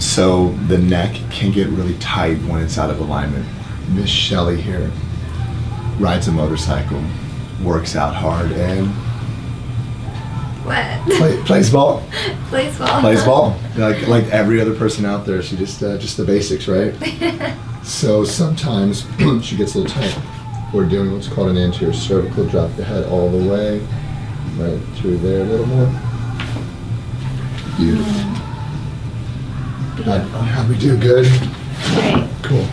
So the neck can get really tight when it's out of alignment. Miss Shelly here rides a motorcycle, works out hard, and what? Plays ball. Plays ball. Plays ball. Like every other person out there, she just the basics, right? So sometimes she gets a little tight. We're doing what's called an anterior cervical. Drop the head all the way, right through there a little more. Beautiful. Beautiful. How'd we do? Good? Great. Cool.